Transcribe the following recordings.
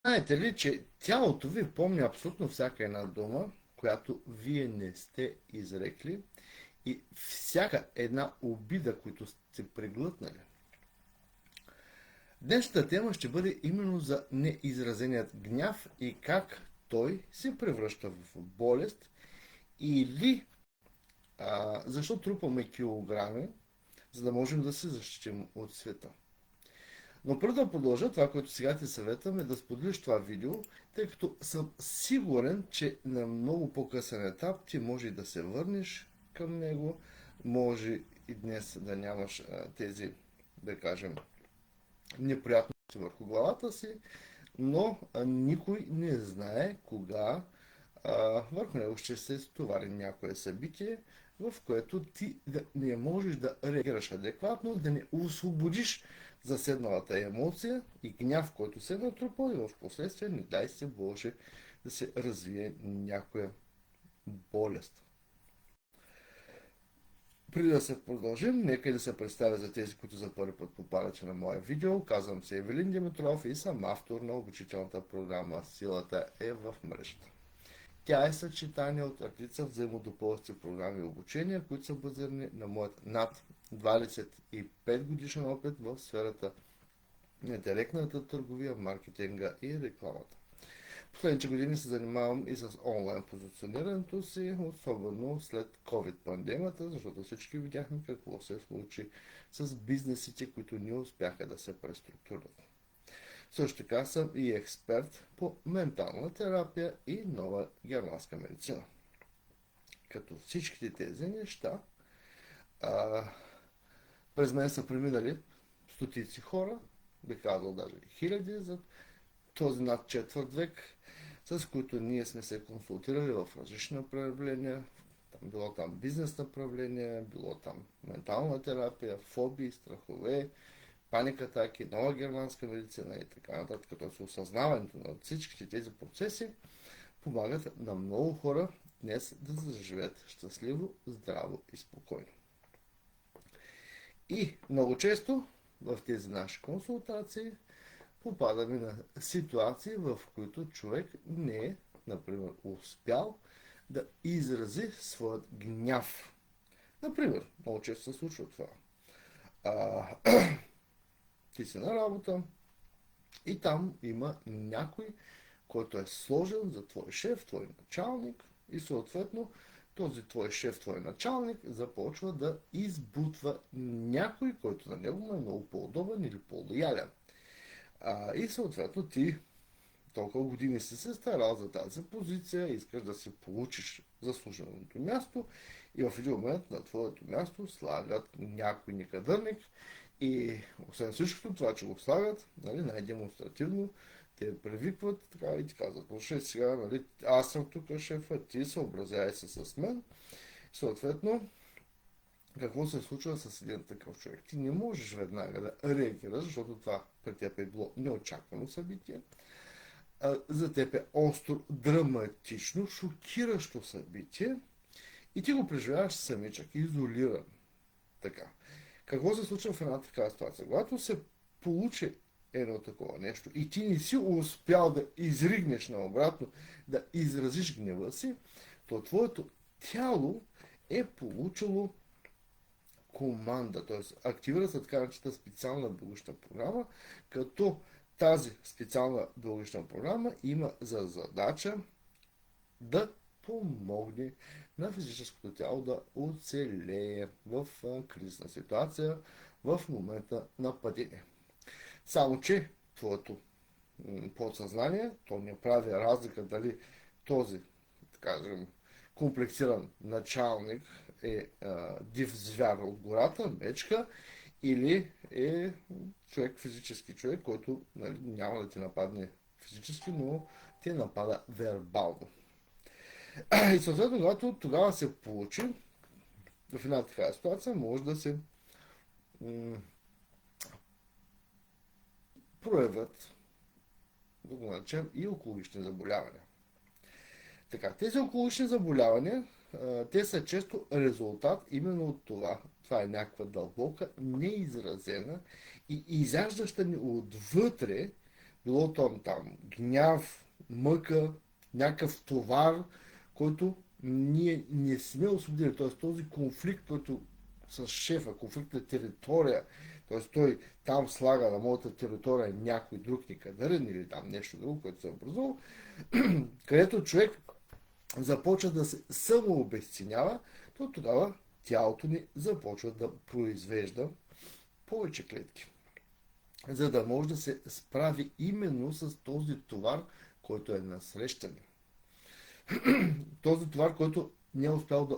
Знаете ли, че тялото ви помни абсолютно всяка една дума, която вие не сте изрекли и всяка една обида, която сте преглътнали. Днешната тема ще бъде именно за неизразеният гняв и как той се превръща в болест или защо трупаме килограми, за да можем да се защитим от света. Но преди да продължа, това, което сега ти съветвам е да споделиш това видео, тъй като съм сигурен, че на много по-късен етап ти може и да се върнеш към него, може и днес да нямаш тези, да кажем, неприятности върху главата си, но никой не знае кога върху него ще се стовари някое събитие, в което ти да не можеш да реагираш адекватно, да не освободиш заседналата емоция и гняв, който се е натрупал и в последствие, не дай се Боже, да се развие някоя болест. Преди да се продължим, нека да се представя за тези, които за първи път попадате на моя видео. Казвам се Евелин Димитров и съм автор на обучителната програма "Силата е в мрежата". Тя е съчетание от редица взаимодопълващи програми и обучения, които са базирани на моят над 25 годишен опит в сферата на директната търговия, маркетинга и рекламата. Последните години се занимавам и с онлайн позиционирането си, особено след COVID-пандемията, защото всички видяхме какво се случи с бизнесите, които не успяха да се преструктурират. Също така съм и експерт по ментална терапия и нова германска медицина. Като всичките тези неща а, през мен са преминали стотици хора, бих казал даже хиляди, за този над четвърт век, с които ние сме се консултирали в различни направления, било там бизнес направление, било там ментална терапия, фобии, страхове, паника атаки, нова германска медицина и така нататък, като с осъзнаването на всичките тези процеси помагат на много хора днес да заживеят щастливо, здраво и спокойно. И много често в тези наши консултации попадаме на ситуации, в които човек не е, например, успял да изрази своят гняв. Например, много често се случва това. А, ти си на работа и там има някой, който е сложен за твой шеф, твой началник и съответно този твой шеф, твой началник започва да избутва някой, който на него му е много по-удобен или по-лоялен. И съответно ти толкова години си се старал за тази позиция, искаш да си получиш заслуженото място и в един момент на твоето място слагат някой никадърник и освен всичкото това, че го слагат, нали, най-демонстративно те привикват така и ти казват: слушай сега, нали, аз съм тук шефа, ти съобразявай се с мен. Съответно, какво се случва с един такъв човек? Ти не можеш веднага да реагираш, защото това при теб е било неочаквано събитие. За теб е остро, драматично, шокиращо събитие и ти го преживяваш самичък, изолиран. Така. Какво се случва в една такава ситуация? Когато се получи едно такова нещо и ти не си успял да изригнеш наобратно, да изразиш гнева си, то твоето тяло е получило команда, т.е. активира се така наречената специална биологична програма, като тази специална биологична програма има за задача да помогне на физическото тяло да оцелее в кризисна ситуация в момента на падение. Само, че твоето подсъзнание, то не прави разлика дали този, така да кажем, комплексиран началник е див звяр от гората, мечка, или е човек, физически човек, който, нали, няма да ти нападне физически, но ти напада вербално. И съответно, когато тогава се получи в една такава ситуация, може да се проявят, да го наречем, и онкологични заболявания. Така, тези онкологични заболявания, те са често резултат именно от това. Това е някаква дълбока, неизразена и изяждаща ни отвътре било там гняв, мъка, някакъв товар, който ние не сме освободили. Т.е. този конфликт, който с шефа, конфликт на територия, т.е. той там слага на моята територия някой друг некадърен или там нещо друго, което се е образувало, където човек започва да се самообезценява, то тогава тялото ни започва да произвежда повече клетки, за да може да се справи именно с този товар, който е насрещан. Този товар, който не е успял да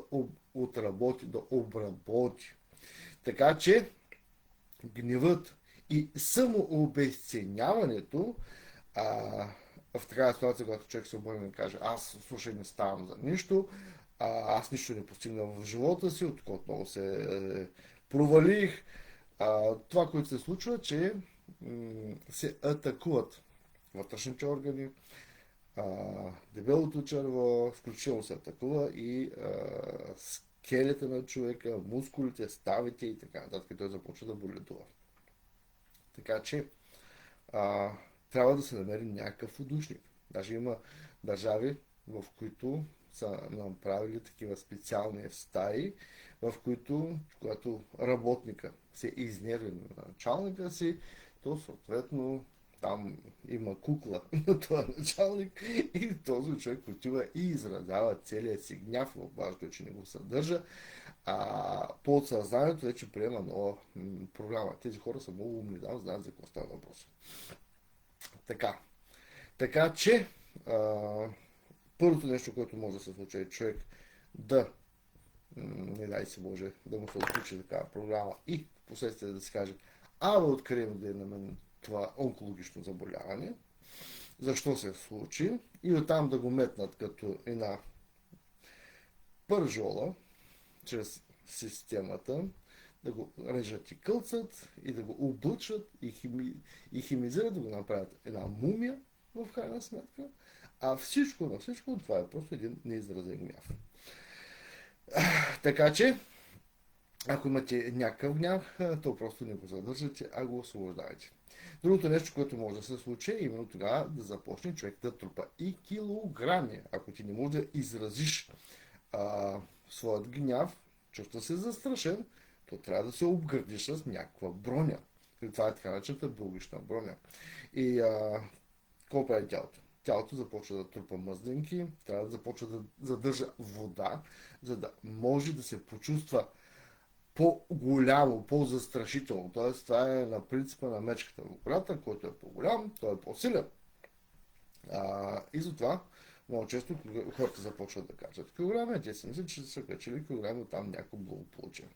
отработи, да обработи. Така че гневът и самообезценяването в такава ситуация, когато човек се обърне и каже, аз слушай не ставам за нищо, аз нищо не постигнах в живота си, отколко много се провалих. Това, което се случва, че се атакуват вътрешните органи, дебелото черво, включително се атакува и скелета на човека, мускулите, ставите и така нататък, той започва да боледува. Така че трябва да се намери някакъв удушник. Даже има държави, в които са направили такива специални стаи, в които, когато работника се изнерви на началника си, то съответно там има кукла на този началник и този човек отива и изразява целият си гняв, важно е, че не го съдържа, подсъзнанието вече приема нова програма. Тези хора са много умни, да, знаят за какво става въпрос. Така че, първото нещо, което може да се случи е човек да, не дай се Боже, да му се отключи такава програма и в последствие да се каже, откъде да е на мен това онкологично заболяване, защо се случи и оттам да го метнат като една пържола, чрез системата, да го режат и кълцат и да го облъчат и химизират, да го направят една мумия в крайна сметка, а всичко на всичко това е просто един неизразен гняв. Така че, ако имате някакъв гняв, то просто не го задържате, а го освобождавайте. Другото нещо, което може да се случи, е именно тогава да започне човек да трупа и килограми. Ако ти не можеш да изразиш своят гняв, чувства се застрашен, то трябва да се обгърдиш с някаква броня. И това е така наречената биологична броня. И какво прави тялото? Тялото започва да трупа мъзнинки, трябва да започва да задържа вода, за да може да се почувства по-голямо, по-застрашително. Тоест, това е на принципа на мечката в гората, който е по-голям, той е по-силен. И затова много често хората започват да кажат килограми, те си мислят, че са качили килограми от там някакво благополучие.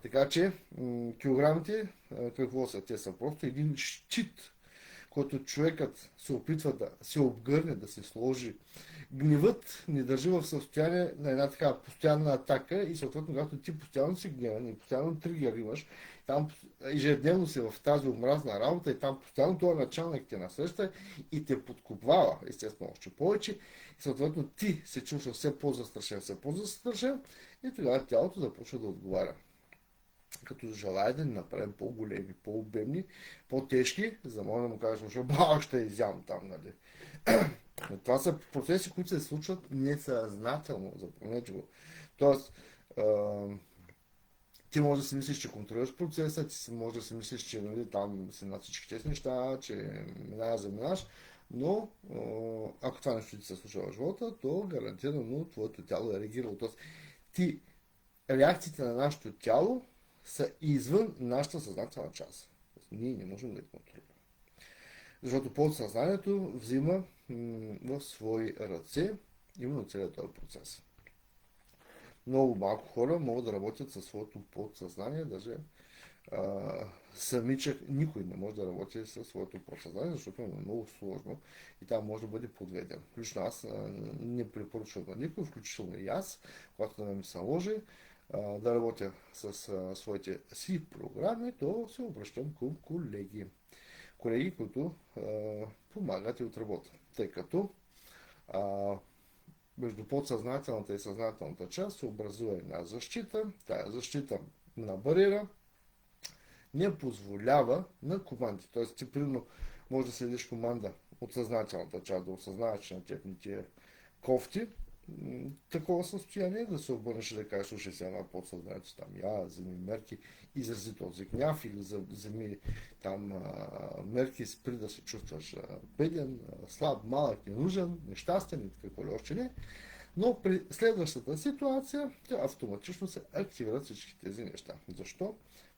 Така че килограмите, какво са? Те са просто един щит, който човекът се опитва да се обгърне, да се сложи. Гневът ни държи в състояние на една такава постоянна атака и съответно, когато ти постоянно си гневен и постоянно тригер имаш, там ежедневно си в тази омразна работа и там постоянно това началник те насреща и те подкупвава, естествено, още повече. И съответно ти се чувстваш все по-застрашен и тогава тялото започва да отговаря. Като желая да ни направим по-големи, по-обемни, по-тежки, за да може да му кажем, че ще изям там, нали. Това са процеси, които се случват несъзнателно, запомнете го. Тоест, ти можеш да си мислиш, че контролираш процеса, ти можеш да си мислиш, че нали, там си на всички тези неща, че заминаш, но ако това нещо ти се случва в живота, то гарантирано твоето тяло е реагирало. Тоест, реакциите на нашето тяло са извън нашата съзнателна част. Ние не можем да ги контролираме. Защото подсъзнанието взима в свои ръце именно целият този процес. Много малко хора могат да работят със своето подсъзнание, даже самичък никой не може да работи със своето подсъзнание, защото е много сложно и там може да бъде подведен. Лично аз не препоръчвам на никой, включително и аз, когато да ми се наложи да работя с своите си програми, то се обръщам към колеги. Колеги, които помагат и отработят. Тъй като между подсъзнателната и съзнателната част се образува една защита. Тая защита на бариера не позволява на команди. Т.е. ти примерно може да следиш команда от съзнателната част, да осъзнаеш, че на теб не ти е кофти, такова състояние, да се обърнеш и да кажеш, слушай сега на подсъзнанието там, вземи мерки, изрази този гняв или вземи там мерки, спри да се чувстваш беден, слаб, малък, ненужен, нещастен и какво ли още не. Но при следващата ситуация, тя автоматично се активират всички тези неща. Защо?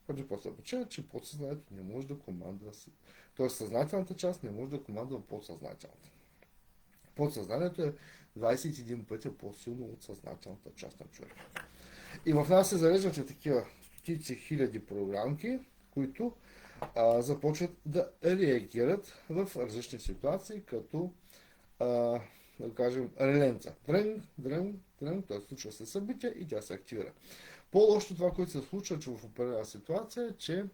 Поради просто причина, че подсъзнанието не може да командва, т.е. съзнателната част не може да командва подсъзнателната. Подсъзнанието е 21 пъти по-силно от съзнателната част на човека. И в нас се зареждат такива стотици хиляди програмки, които започват да реагират в различни ситуации, като да кажем реленца. Дрънг, т.е. случва се събитие и тя се активира. По-лошо това, което се случва, че в определена ситуация е, че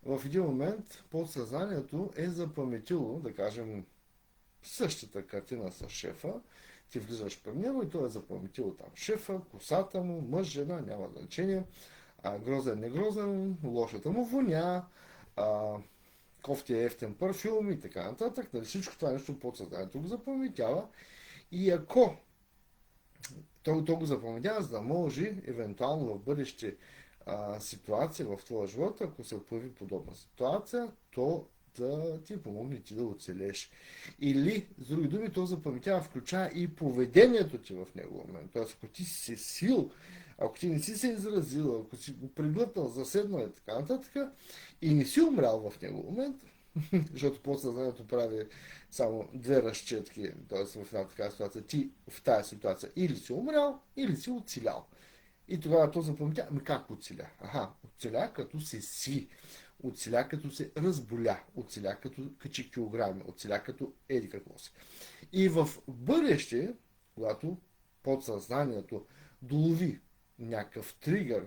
в един момент подсъзнанието е запаметило, да кажем, същата картина с шефа, ти влизаш при него и той е запаметил там шефа, косата му, мъж, жена, няма значение, грозен, не грозен, лошата му воня, кофти ефтен парфюм и така нататък. Нали, всичко това нещо подсъзнанието го запаметява и ако то го запаметява, за да може евентуално в бъдеще ситуация в твоя живот, ако се появи подобна ситуация, то да ти помогне ти да оцелеш. Или, с други думи, то запаметява, включая и поведението ти в него момент. Тоест, ако ти си се свил, ако ти не си се изразил, ако си го преглътнал, заседнал и така нататък, и не си умрял в него момент, защото подсъзнанието прави само две разчетки, т.е. в една такава ситуация, ти в тази ситуация или си умрял, или си оцелял. И тогава то запаметя, как оцеля? Оцеля като се сви, оцеля като се разболя, оцеля като качи килограми, оцеля като еди какво си. И в бъдеще, когато подсъзнанието долови някакъв тригър,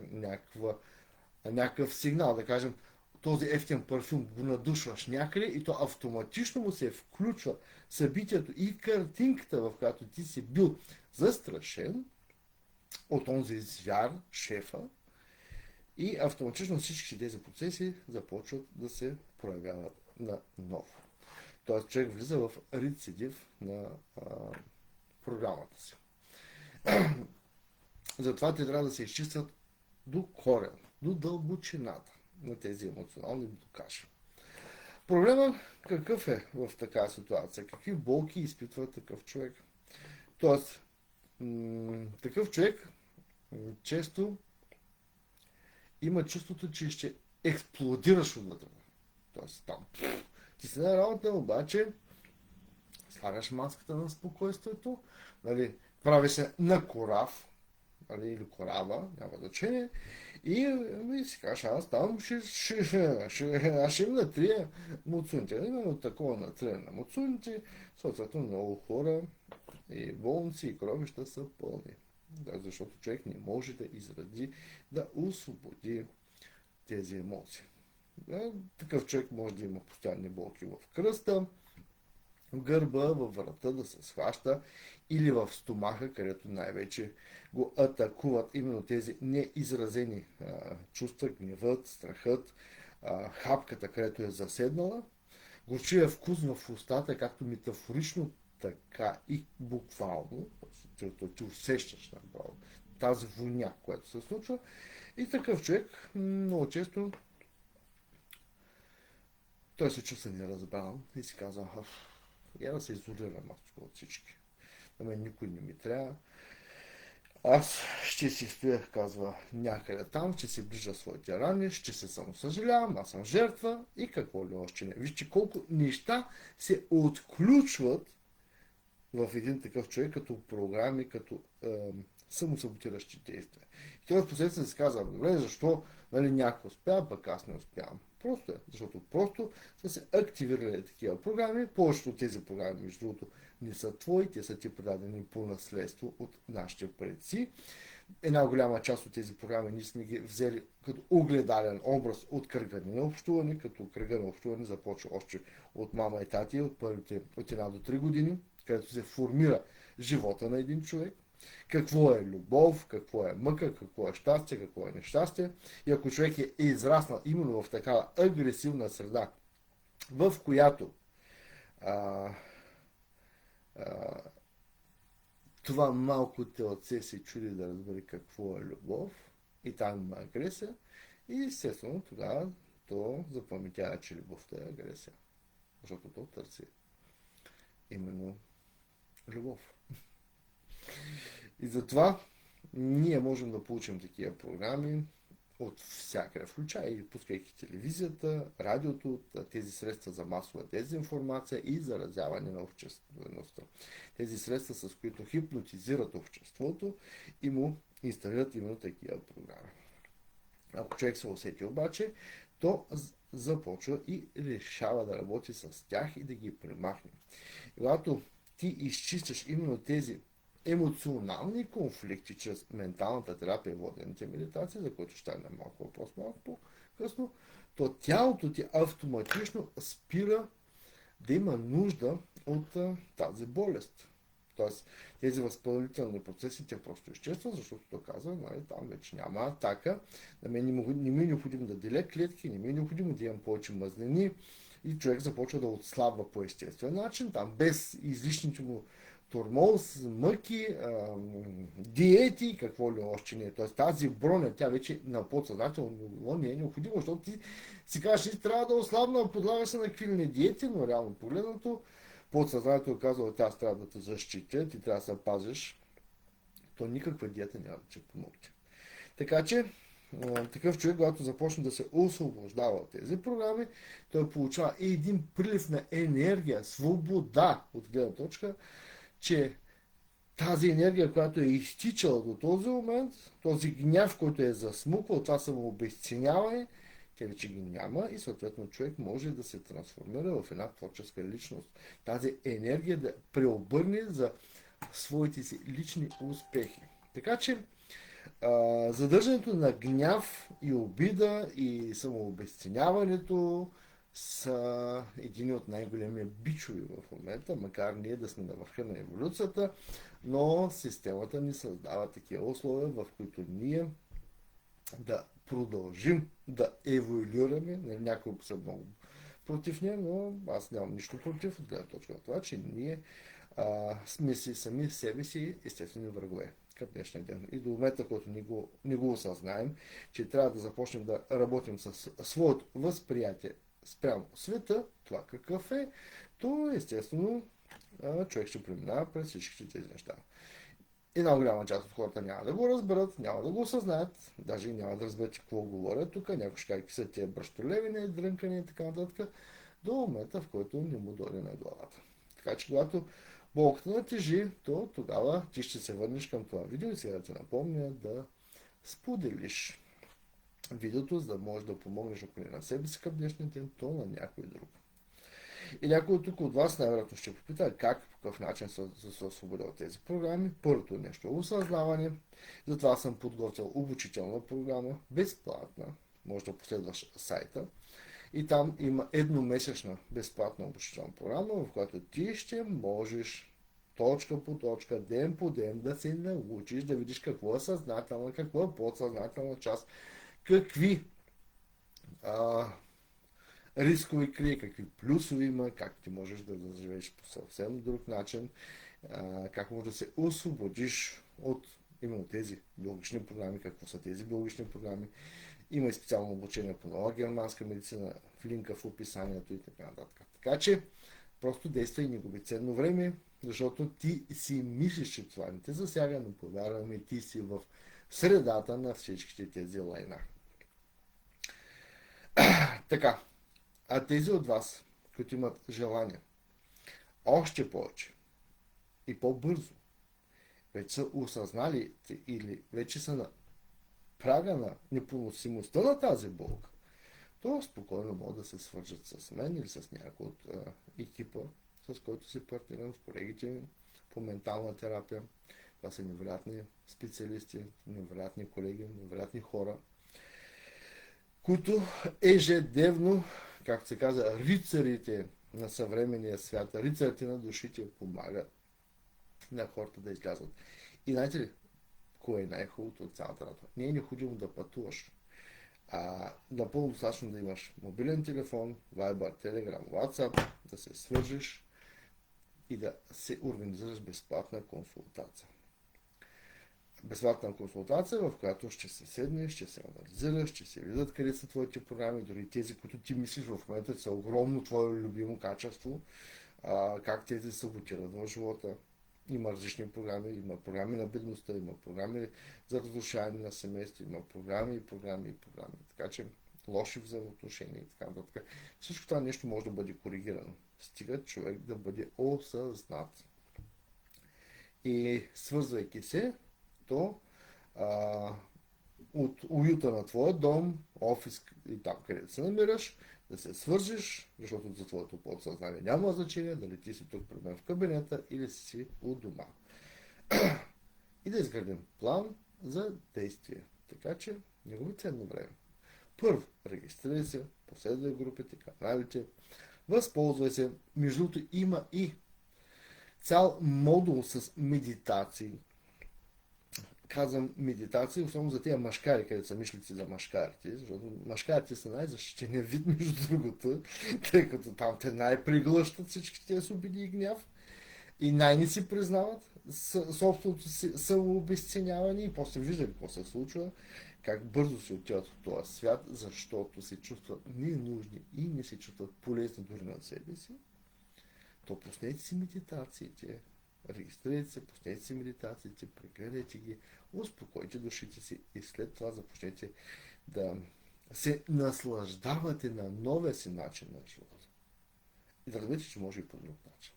някакъв сигнал, да кажем, този ефтин парфюм го надушваш някъде и то автоматично му се включва събитието и картинката, в която ти си бил застрашен от този звяр, шефа, и автоматично всички тези процеси започват да се проявяват на ново. Тоест човек влиза в рецидив на програмата си. Затова те трябва да се изчистят до корен, до дълбочината на тези емоционални блокажи. Проблемът какъв е в такава ситуация? Какви болки изпитва такъв човек? Тоест, такъв човек често има чувството, че ще експлодираш отвътре. Тоест там. Ти си на работа, обаче слагаш маската на спокойствието, нали, прави се на корав, нали, или корава, няма значение, и си кажеш, аз там ще им натрия муцуните. Именно такова натрия на муцуните, съответно много хора и болници и гробища са пълни. Да, защото човек не може да изрази, да освободи тези емоции. Да, такъв човек може да има постоянни болки в кръста, в гърба, във врата да се схваща или в стомаха, където най-вече го атакуват именно тези неизразени чувства, гневът, страхът, хапката, където е заседнала. Горчивия вкус в устата, както метафорично, така и буквално, ти усещаш направо тази воня, която се случва. И такъв човек много често той се чувства неразбран и си казва, я да се изолирам от всички. На мен никой не ми трябва. Аз ще си стоя, казва, някъде там, ще си ближа своите рани, ще се самосъжалявам, аз съм жертва и какво ли още не. Вижте колко неща се отключват в един такъв човек, като програми, като самосаботиращи действия. И това впоследствие се казва, добре, защо нали, някой успява, пък аз не успявам. Просто е, защото просто са се активирали такива програми. Повечето от тези програми, между другото, не са твои, те са ти предадени по наследство от нашите предци. Една голяма част от тези програми ние сме ги взели като огледален образ от кръга на общуване, като кръга на общуване започва още от мама и тати, от първите от 1 до 3 години, където се формира живота на един човек. Какво е любов, какво е мъка, какво е щастие, какво е нещастие. И ако човек е израснал именно в такава агресивна среда, в която а, а, това малко телце се чуди да разбере какво е любов и там има агресия и естествено тогава то запаметява, че любовта е агресия, защото то търси именно любов. И затова ние можем да получим такива програми от всякъде, включая и пускайки телевизията, радиото, тези средства за масова дезинформация и заразяване на обществеността. Тези средства, с които хипнотизират обществото и му инсталират именно такива програми. Ако човек се усети обаче, то започва и решава да работи с тях и да ги премахне. Когато ти изчистваш именно тези емоционални конфликти чрез менталната терапия и водените медитации, за които ще стане малко въпрос малко по-късно, то тялото ти автоматично спира да има нужда от тази болест. Тоест, тези възпалителни процеси те просто изчезват, защото то казва, нали, там вече няма атака, на мен не ми е необходимо да деля клетки, не ми е необходимо да имам повече мазнини и човек започва да отслабва по естествен начин, там без излишните му тормоз, мъки, диети, какво ли още не е. Тоест тази броня, тя вече на подсъзнателно ниво не е необходимо, защото ти си кажеш, че трябва да ослабна, подлага се на какви диети, но реално погледнато, подсъзнателно казва, тя трябва да те защитя, ти трябва да се пазиш, то никаква диета няма да ти помогне. Така че, такъв човек, когато започне да се освобождава от тези програми, той получава един прилив на енергия, свобода от гледна точка, че тази енергия, която е изтичала до този момент, този гняв, който е засмуквал, това самообезценяване, тя вече ги няма и съответно човек може да се трансформира в една творческа личност. Тази енергия да преобърне за своите си лични успехи. Така че задържането на гняв и обида и самообезценяването са един от най-големия бичови в момента, макар ние да сме на върха на еволюцията, но системата ни създава такива условия, в които ние да продължим да еволюираме. Някои са много против нея, но аз нямам нищо против от гледна точка на това, че ние сме си сами себе си естествени врагове към днешния ден. И до момента, който не го осъзнаем, че трябва да започнем да работим с своето възприятие спрямо света, това какъв е, то естествено човек ще преминава през всичките тези неща. Една голяма част от хората няма да го разберат, няма да го осъзнаят, даже и няма да разберат какво говорят тук, някои ще кажат, са тия бръщолевини, дрънкани и така нататък, до момента, в който не му дойде на главата. Така че, когато болката натежи, то тогава ти ще се върнеш към това видео и сега да те напомня да споделиш видеото, за да можеш да помогнеш, ако не на себе си към днешния ден, то на някой друг. И някой тук от вас най-вероятно ще попита как, по какъв начин се освободя от тези програми. Първото нещо е осъзнаване. Затова съм подготвил обучителна програма, безплатна. Може да последваш сайта. И там има едномесечна безплатна обучителна програма, в която ти ще можеш точка по точка, ден по ден да се научиш, да видиш какво е съзнателна, какво е подсъзнателна част, какви рискови крие, какви плюсови има, как ти можеш да заживееш по съвсем друг начин, как можеш да се освободиш от именно тези биологични програми, какво са тези биологични програми. Има и специално обучение по нова германска медицина, в линка в описанието и така нататък. Така че просто действай и не губи ценно време, защото ти си мислиш, че това не те засяга, но повярваме, ти си в средата на всичките тези лайна. Така, а тези от вас, които имат желание още повече и по-бързо, вече са осъзнали или вече са на прага на непоносимостта на тази болка, то спокойно могат да се свържат с мен или с някой от екипа, с който се партнирам, с колегите ми по ментална терапия. Това са невероятни специалисти, невероятни колеги, невероятни хора, които ежедневно, както се казва, рицарите на съвременния свят, рицарите на душите помагат на хората да излязат. И знаете ли, кое е най-хубавото от цялата работа? Не е необходимо да пътуваш. Напълно достатъчно да имаш мобилен телефон, Viber, Telegram, WhatsApp, да се свържиш и да се организираш безплатна консултация. Безплатна консултация, в която ще се седнеш, ще се анализираш, ще се видят къде са твоите програми, дори тези, които ти мислиш в момента са огромно твое любимо качество, как те се саботират в живота. Има различни програми, има програми на бедността, има програми за разрушаване на семейство, има програми. Така че лоши взаимоотношения и така нататък. Всичко това нещо може да бъде коригирано. Стига човек да бъде осъзнат. И свързвайки се, то от уюта на твоя дом, офис и там, където се намираш, да се свържиш, защото за твоето подсъзнание няма значение дали ти си тук при мен в кабинета или си у дома. И да изградим план за действие. Така че не губи ценно време. Първо, регистрирай се, последвай групите, каналите, възползвай се. Между другото има и цял модул с медитации. Казвам медитации, особено за тези машкари, където са мишлици за машкарите, защото машкарите са най-защитения вид, между другото, тъй като там те най-приглъщат всички тези обиди и гняв и най-не си признават собственото си самообесценяване и после виждат какво се случва, как бързо се отиват от този свят, защото се чувстват ненужни и не се чувстват полезни дори на себе си. То пуснете си медитациите, регистрирайте се, пуснете си медитациите, прегледайте ги, успокойте душите си и след това започнете да се наслаждавате на новия си начин на живота. И да разберете, че може и по друг начин.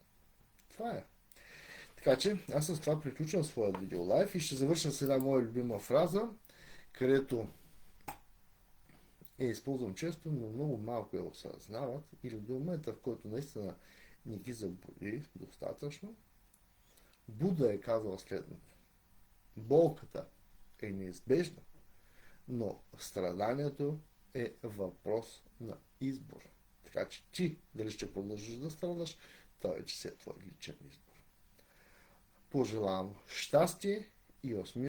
Това е. Така че аз с това приключвам своя видеолайф и ще завърша с една моя любима фраза, където използвам често, но много малко я осъзнават или до момента, в който наистина не ги заболи достатъчно. Буда е казал следното. Болката е неизбежна, но страданието е въпрос на избор. Така че ти дали ще продължиш да страдаш, това вече си е твой личен избор. Пожелавам щастие и усмиване